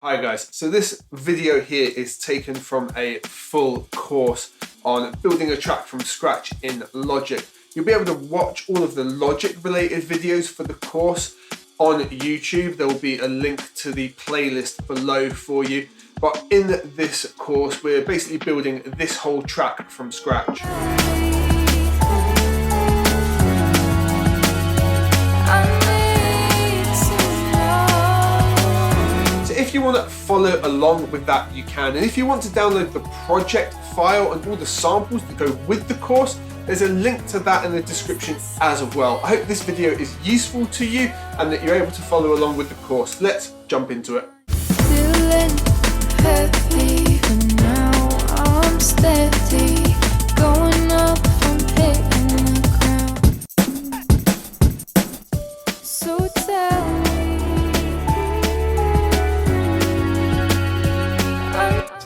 Hi guys, so this video here is taken from a full course on building a track from scratch in Logic. You'll be able to watch all of the Logic related videos for the course on YouTube. There will be a link to the playlist below for you. But in this course, we're basically building this whole track from scratch. If you want to follow along with that, you can. And if you want to download the project file and all the samples that go with the course, there's a link to that in the description as well. I hope this video is useful to you and that you're able to follow along with the course. Let's jump into it. Feeling heavy, but now I'm steady, going up from hitting the ground. So tell me.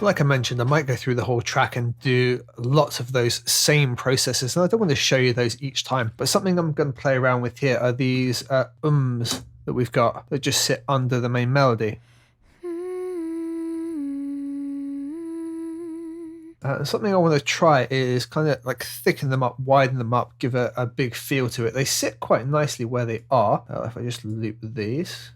Like I mentioned, I might go through the whole track and do lots of those same processes, and I don't want to show you those each time, but something I'm going to play around with here are these that we've got that just sit under the main melody. Something I want to try is kind of like thicken them up, widen them up, give a big feel to it. They sit quite nicely where they are. If I just loop these.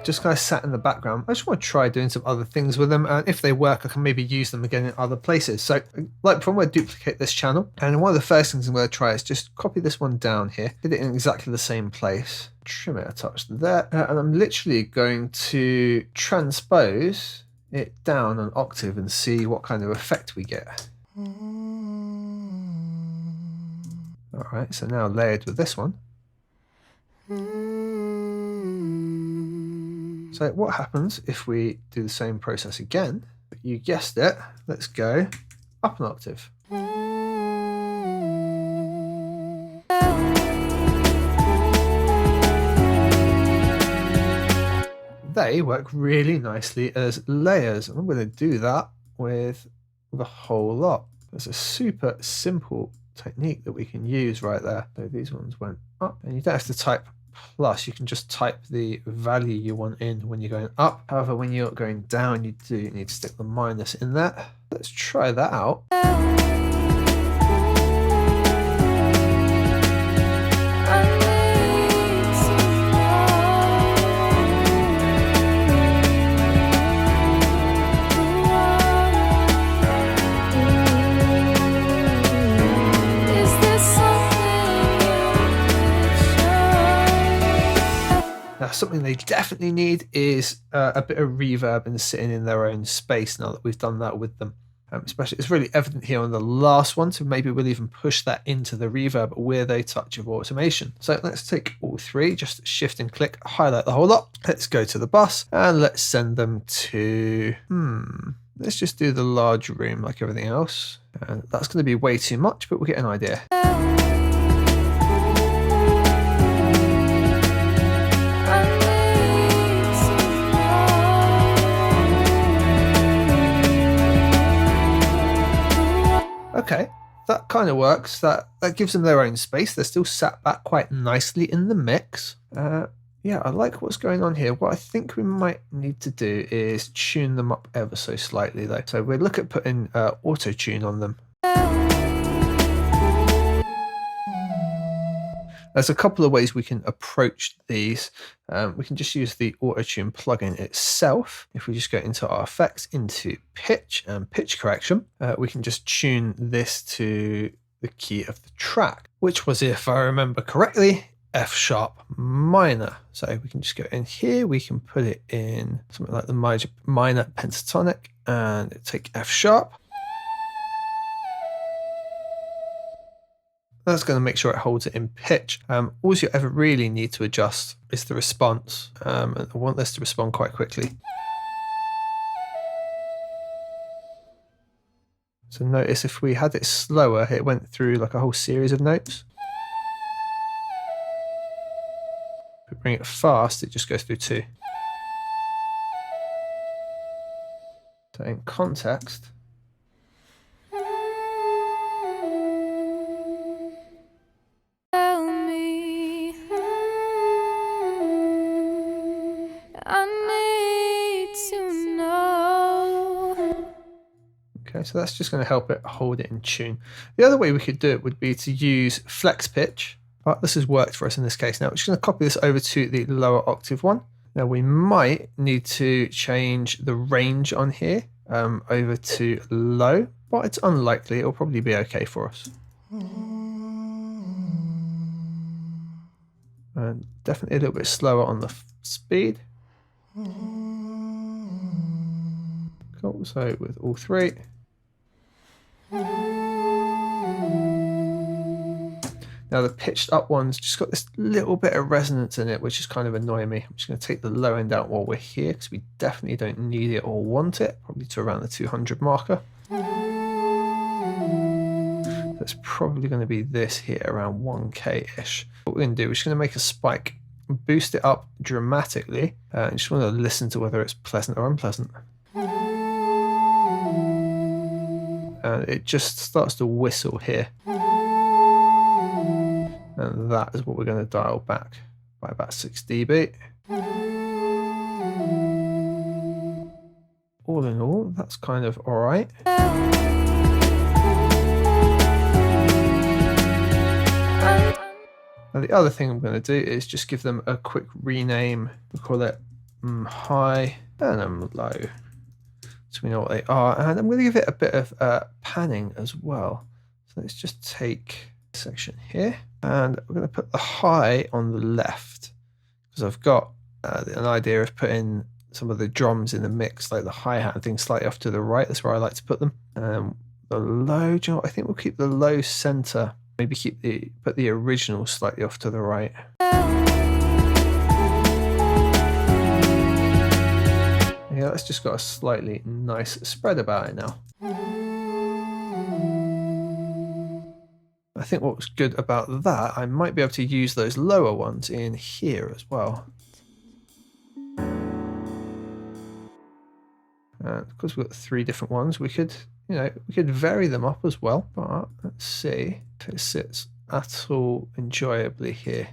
Just kind of sat in the background. I just want to try doing some other things with them, and if they work I can maybe use them again in other places. So like before, I'm going to duplicate this channel, and one of the first things I'm going to try is just copy this one down here, put it in exactly the same place, trim it a touch there, and I'm literally going to transpose it down an octave and see what kind of effect we get. Alright, so now layered with this one. So what happens if we do the same process again? You guessed it, let's go up an octave. They work really nicely as layers, and I'm going to do that with the whole lot. There's a super simple technique that we can use right there. So these ones went up, and you don't have to type plus, you can just type the value you want in when you're going up. However, when you're going down, you do need to stick the minus in there. Let's try that out. Now, something they definitely need is a bit of reverb and sitting in their own space now that we've done that with them. Especially, it's really evident here on the last one, so maybe we'll even push that into the reverb with a touch of automation. So let's take all three, just shift and click, highlight the whole lot. Let's go to the bus and let's send them to, let's just do the large room like everything else. And that's going to be way too much, but we'll get an idea. Okay, that kind of works. That gives them their own space. They're still sat back quite nicely in the mix. Yeah, I like what's going on here. What I think we might need to do is tune them up ever so slightly though. So we'll look at putting auto tune on them. There's a couple of ways we can approach these. We can just use the auto-tune plugin itself. If we just go into our effects, into pitch and pitch correction, we can just tune this to the key of the track, which was, if I remember correctly, F sharp minor. So we can just go in here, we can put it in something like the minor pentatonic and take F sharp. That's going to make sure it holds it in pitch. All you ever really need to adjust is the response. And I want this to respond quite quickly. So notice if we had it slower, it went through like a whole series of notes. If we bring it fast, it just goes through two. So in context, Tell me Okay, so that's just going to help it hold it in tune. The other way we could do it would be to use flex pitch, but this has worked for us in this case. Now we're just going to copy this over to the lower octave one. Now we might need to change the range on here over to low, but it's unlikely. It'll probably be okay for us. And definitely a little bit slower on the speed. Cool, so with all three. Now the pitched up one's just got this little bit of resonance in it, which is kind of annoying me. I'm just going to take the low end out while we're here because we definitely don't need it or want it, probably to around the 200 marker. That's probably going to be this here around 1k-ish. What we're going to do, we're just going to make a spike, boost it up dramatically, and just want to listen to whether it's pleasant or unpleasant. And it just starts to whistle here. And that is what we're going to dial back by about 6 dB. All in all, that's kind of all right. Now the other thing I'm going to do is just give them a quick rename. We'll call it high and low, so we know what they are. And I'm going to give it a bit of panning as well. So let's just take this section here, and we're going to put the high on the left because I've got an idea of putting some of the drums in the mix, like the hi-hat and things, slightly off to the right. That's where I like to put them. The low, do you know what? I think we'll keep the low center. Maybe put the original slightly off to the right. Yeah, that's just got a slightly nice spread about it now. I think what was good about that, I might be able to use those lower ones in here as well. And because we've got 3 different ones, we could vary them up as well. But let's see if it sits at all enjoyably here.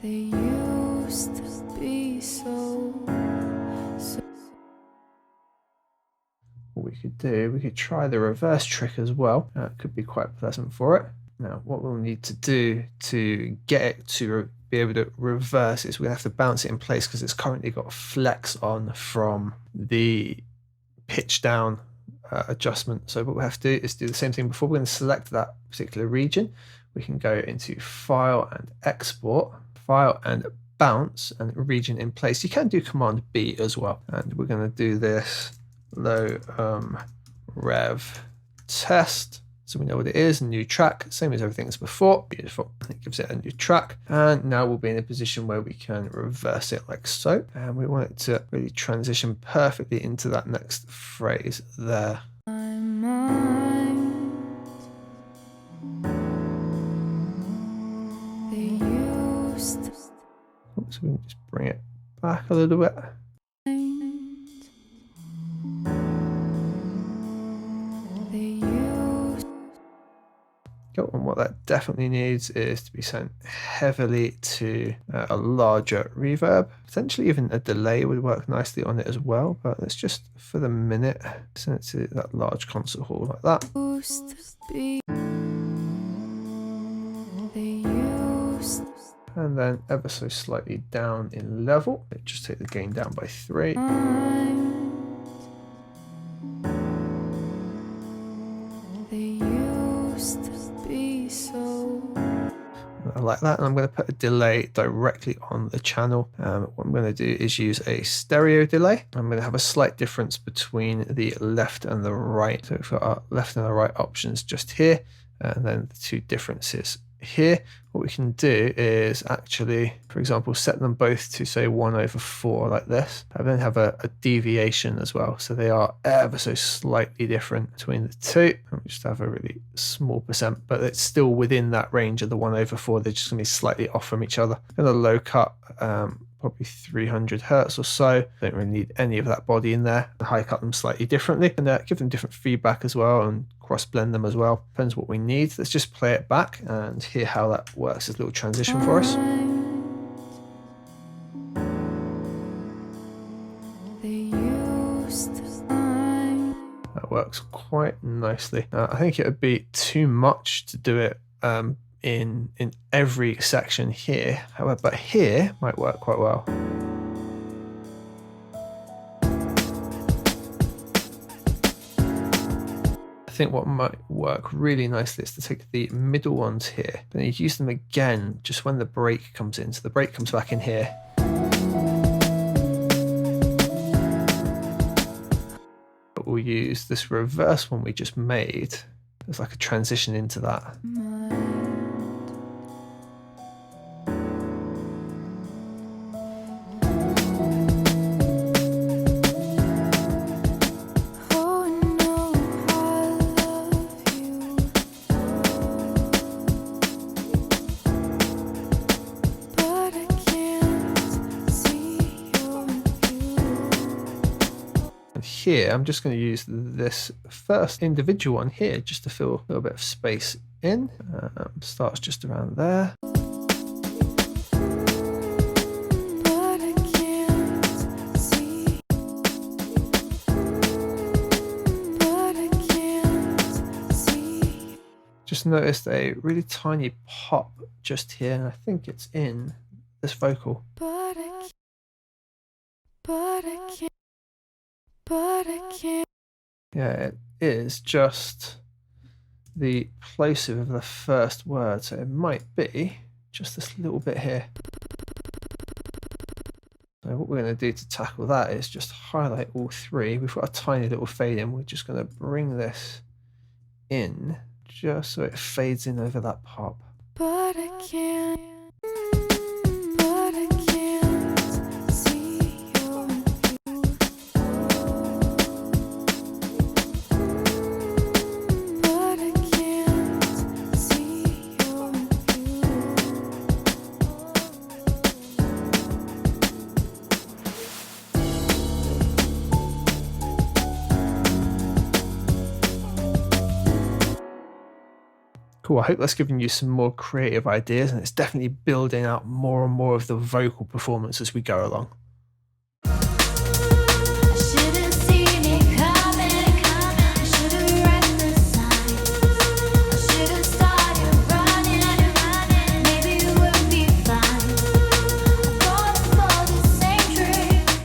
They used to be so. What we could do, we could try the reverse trick as well. It could be quite pleasant for it. Now, what we'll need to do to get it to be able to reverse is we have to bounce it in place because it's currently got flex on from the pitch down adjustment. So what we have to do is do the same thing. Before we're going to select that particular region, we can go into File and Export, File and Bounce, and region in place. You can do Command B as well. And we're going to do this low rev test. So we know what it is, new track, same as everything as before. Beautiful. And it gives it a new track. And now we'll be in a position where we can reverse it like so. And we want it to really transition perfectly into that next phrase there. My mind, they used to So we can just bring it back a little bit. And what that definitely needs is to be sent heavily to a larger reverb. Potentially even a delay would work nicely on it as well, but let's just, for the minute, send it to that large concert hall like that. used to be. They used to And then ever so slightly down in level. Just take the gain down by 3. They used to be so. I like that, and I'm going to put a delay directly on the channel. What I'm going to do is use a stereo delay. I'm going to have a slight difference between the left and the right. So we've got our left and the right options just here, and then the 2 differences here. What we can do is actually, for example, set them both to say 1/4 like this, and then have a deviation as well. So they are ever so slightly different between the 2. And we just have a really small percent, but it's still within that range of the 1/4. They're just going to be slightly off from each other. And a low cut, probably 300 hertz or so. Don't really need any of that body in there. High cut them slightly differently, and give them different feedback as well, and cross blend them as well. Depends what we need. Let's just play it back and hear how that works as a little transition for us. works quite nicely. I think it would be too much to do it in every section here. However, but here might work quite well. I think what might work really nicely is to take the middle ones here, then you use them again just when the break comes in. So the break comes back in here. But we'll use this reverse one we just made. There's like a transition into that. Here, I'm just going to use this first individual one here just to fill a little bit of space in. Starts just around there. Just noticed a really tiny pop just here, and I think it's in this vocal. Yeah, it is just the plosive of the first word, so it might be just this little bit here. So what we're going to do to tackle that is just highlight all three. We've got a tiny little fade in. We're just going to bring this in just so it fades in over that pop. But I can't. Cool, I hope that's given you some more creative ideas, and it's definitely building out more and more of the vocal performance as we go along.